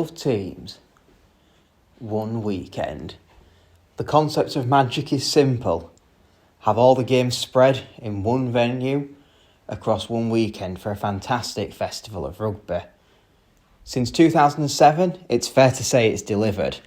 12 teams, one weekend. The concept of Magic is simple. Have all the games spread in one venue across one weekend for a fantastic festival of rugby. Since 2007, it's fair to say it's delivered.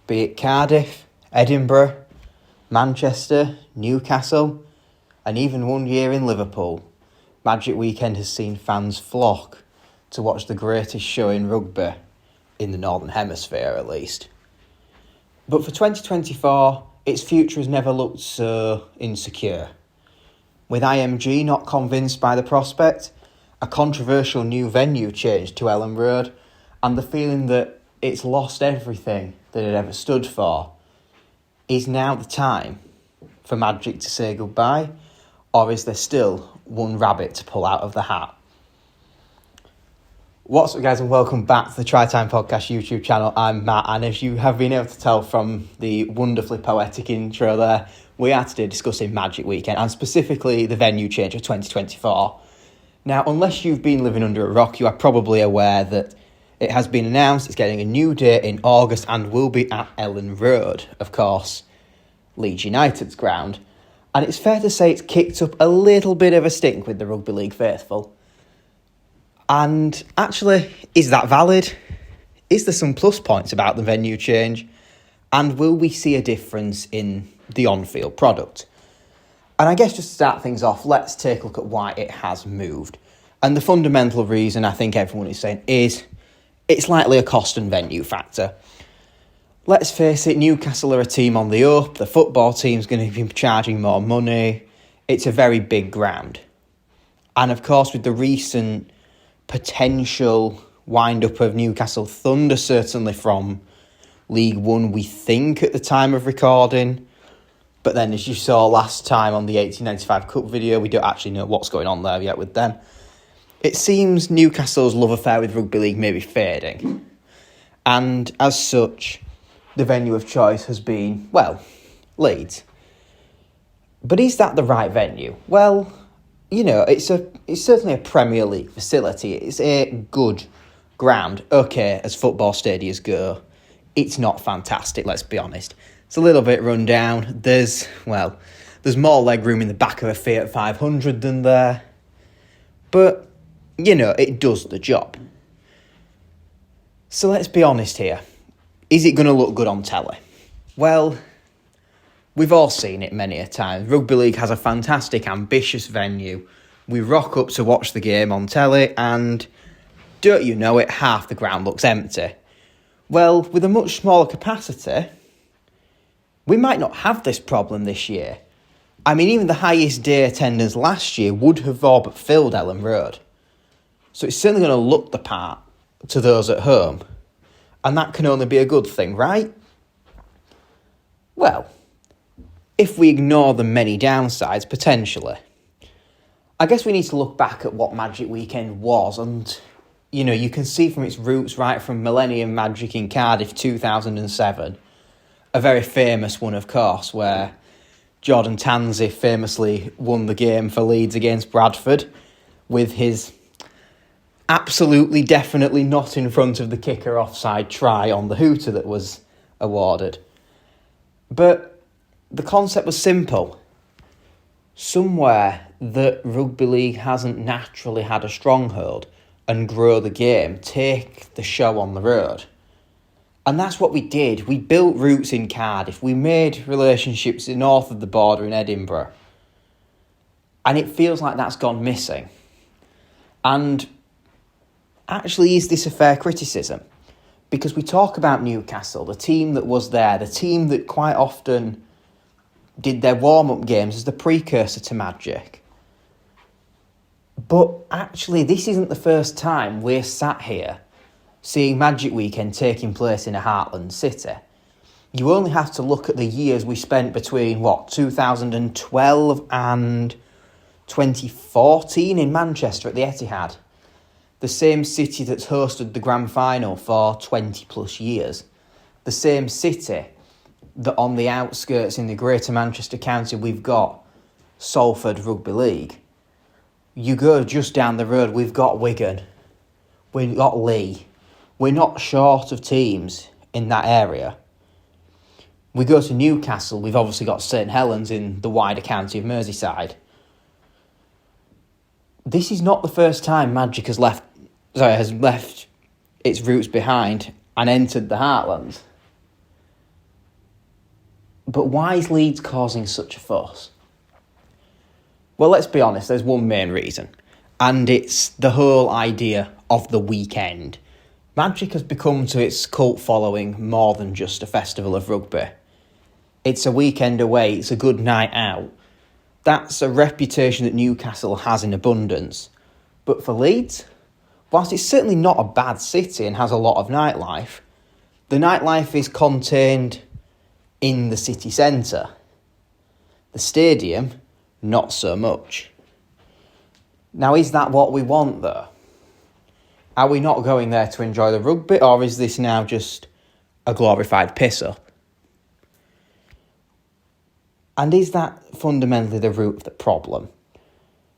Be it Cardiff, Edinburgh, Manchester, Newcastle, and even one year in Liverpool, Magic Weekend has seen fans flock to watch the greatest show in rugby, in the Northern Hemisphere at least. But for 2024, its future has never looked so insecure. With IMG not convinced by the prospect, a controversial new venue change to Elland Road, and the feeling that it's lost everything that it ever stood for, is now the time for Magic to say goodbye, or is there still one rabbit to pull out of the hat? What's up, guys, and welcome back to the Try Time Podcast YouTube channel. I'm Matt, and as you have been able to tell from the wonderfully poetic intro there, we are today discussing Magic Weekend, and specifically the venue change of 2024. Now, unless you've been living under a rock, you are probably aware that it has been announced it's getting a new date in August and will be at Elland Road, of course, Leeds United's ground. And it's fair to say it's kicked up a little bit of a stink with the Rugby League faithful. And actually, is that valid? Is there some plus points about the venue change? And will we see a difference in the on-field product? And I guess just to start things off, let's take a look at why it has moved. And the fundamental reason I think everyone is saying is it's likely a cost and venue factor. Let's face it, Newcastle are a team on the up. The football team's going to be charging more money. It's a very big ground. And of course, with the recent potential wind-up of Newcastle Thunder, certainly from League One, we think, at the time of recording. But then, as you saw last time on the 1895 Cup video, we don't actually know what's going on there yet with them. It seems Newcastle's love affair with rugby league may be fading. And as such, the venue of choice has been, well, Leeds. But is that the right venue? Well, you know, it's certainly a Premier League facility. It's a good ground. Okay, as football stadiums go, it's not fantastic, let's be honest. It's a little bit run down. There's more leg room in the back of a Fiat 500 than there. But, you know, it does the job. So let's be honest here. Is it going to look good on telly? Well, we've all seen it many a time. Rugby League has a fantastic, ambitious venue. We rock up to watch the game on telly and, don't you know it, half the ground looks empty. Well, with a much smaller capacity, we might not have this problem this year. I mean, even the highest day attendance last year would have all but filled Elland Road. So it's certainly going to look the part to those at home. And that can only be a good thing, right? Well, if we ignore the many downsides, potentially, I guess we need to look back at what Magic Weekend was. And, you know, you can see from its roots right from Millennium Magic in Cardiff 2007, a very famous one, of course, where Jordan Tansey famously won the game for Leeds against Bradford with his absolutely, definitely not in front of the kicker offside try on the hooter that was awarded. But the concept was simple. Somewhere that rugby league hasn't naturally had a stronghold and grow the game, take the show on the road. And that's what we did. We built roots in Cardiff. We made relationships north of the border in Edinburgh. And it feels like that's gone missing. And actually, is this a fair criticism? Because we talk about Newcastle, the team that was there, the team that quite often did their warm-up games as the precursor to Magic. But actually, this isn't the first time we're sat here seeing Magic Weekend taking place in a heartland city. You only have to look at the years we spent between, 2012 and 2014 in Manchester at the Etihad. The same city that's hosted the grand final for 20 plus years. The same city that on the outskirts in the Greater Manchester County we've got Salford Rugby League. You go just down the road, we've got Wigan, we've got Leigh, we're not short of teams in that area. We go to Newcastle, we've obviously got St Helens in the wider county of Merseyside. This is not the first time Magic has left its roots behind and entered the heartlands. But why is Leeds causing such a fuss? Well, let's be honest, there's one main reason, and it's the whole idea of the weekend. Magic has become to its cult following more than just a festival of rugby. It's a weekend away, it's a good night out. That's a reputation that Newcastle has in abundance. But for Leeds, whilst it's certainly not a bad city and has a lot of nightlife, the nightlife is contained in the city centre. The stadium, not so much. Now, is that what we want, though? Are we not going there to enjoy the rugby, or is this now just a glorified piss-up? And is that fundamentally the root of the problem?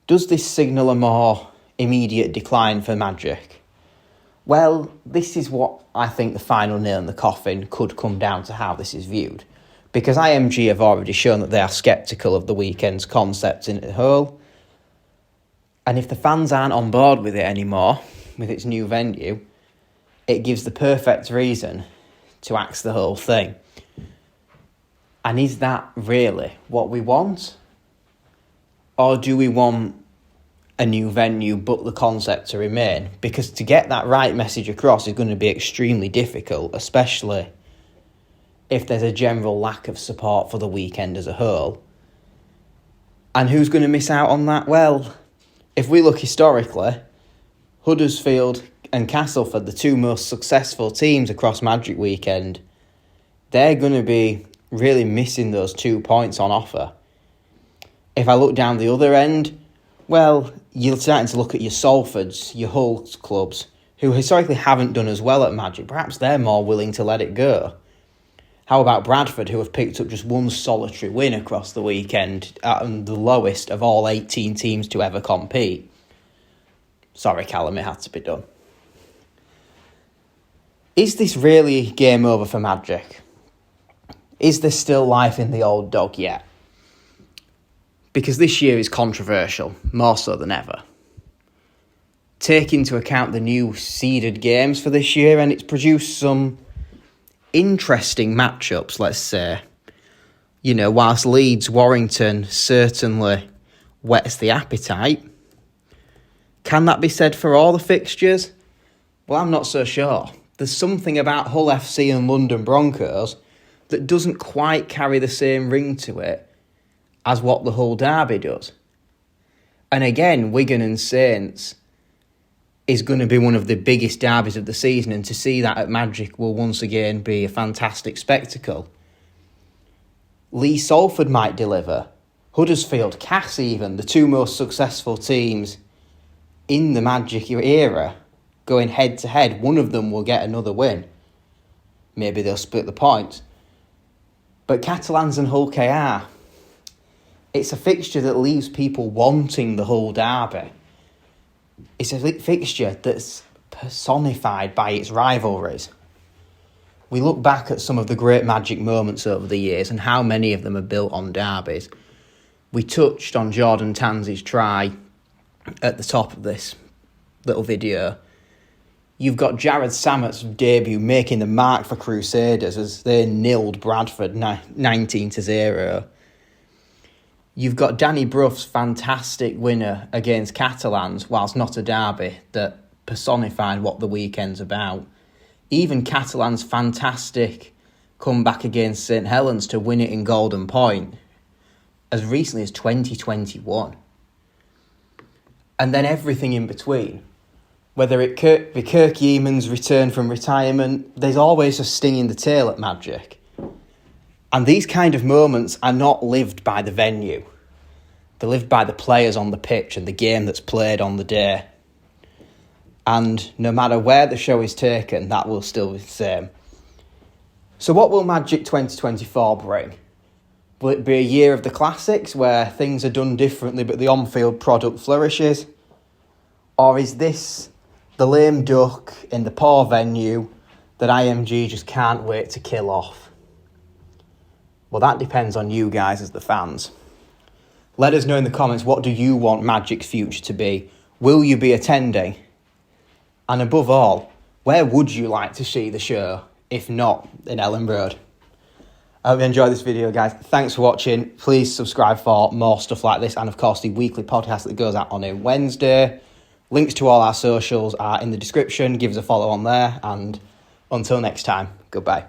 Does this signal a more immediate decline for Magic? Well, this is what I think the final nail in the coffin could come down to how this is viewed. Because IMG have already shown that they are sceptical of the weekend's concept in the whole. And if the fans aren't on board with it anymore, with its new venue, it gives the perfect reason to axe the whole thing. And is that really what we want? Or do we want a new venue but the concept to remain? Because to get that right message across is going to be extremely difficult, especially if there's a general lack of support for the weekend as a whole. And who's going to miss out on that? Well, if we look historically, Huddersfield and Castleford, the two most successful teams across Magic Weekend, they're going to be really missing those 2 points on offer. If I look down the other end, well, you're starting to look at your Salfords, your Hull clubs, who historically haven't done as well at Magic. Perhaps they're more willing to let it go. How about Bradford, who have picked up just one solitary win across the weekend, and the lowest of all 18 teams to ever compete? Sorry, Callum, it had to be done. Is this really game over for Magic? Is there still life in the old dog yet? Because this year is controversial, more so than ever. Take into account the new seeded games for this year, and it's produced some interesting matchups, let's say. You know, whilst Leeds, Warrington certainly whets the appetite, can that be said for all the fixtures? Well, I'm not so sure. There's something about Hull FC and London Broncos that doesn't quite carry the same ring to it as what the Hull derby does. And again, Wigan and Saints is going to be one of the biggest derbies of the season, and to see that at Magic will once again be a fantastic spectacle. Lee Salford might deliver. Huddersfield, Cass even, the two most successful teams in the Magic era, going head to head. One of them will get another win. Maybe they'll split the points. But Catalans and Hull KR, it's a fixture that leaves people wanting the Hull derby. It's a fixture that's personified by its rivalries. We look back at some of the great Magic moments over the years and how many of them are built on derbies. We touched on Jordan Tanzi's try at the top of this little video. You've got Jared Sammett's debut making the mark for Crusaders as they nilled Bradford 19-0. You've got Danny Bruff's fantastic winner against Catalans, whilst not a derby, that personified what the weekend's about. Even Catalans' fantastic comeback against St Helens to win it in Golden Point as recently as 2021. And then everything in between. Whether it be Kirk Yeaman's return from retirement, there's always a sting in the tail at Magic. And these kind of moments are not lived by the venue. They're lived by the players on the pitch and the game that's played on the day. And no matter where the show is taken, that will still be the same. So what will Magic 2024 bring? Will it be a year of the classics where things are done differently but the on-field product flourishes? Or is this the the lame duck in the poor venue that IMG just can't wait to kill off? Well, that depends on you guys as the fans. Let us know in the comments, what do you want Magic's future to be? Will you be attending? And above all, where would you like to see the show, if not in Elland Road? I hope you enjoyed this video, guys. Thanks for watching. Please subscribe for more stuff like this, and of course the weekly podcast that goes out on a Wednesday. Links to all our socials are in the description. Give us a follow on there, and until next time, goodbye.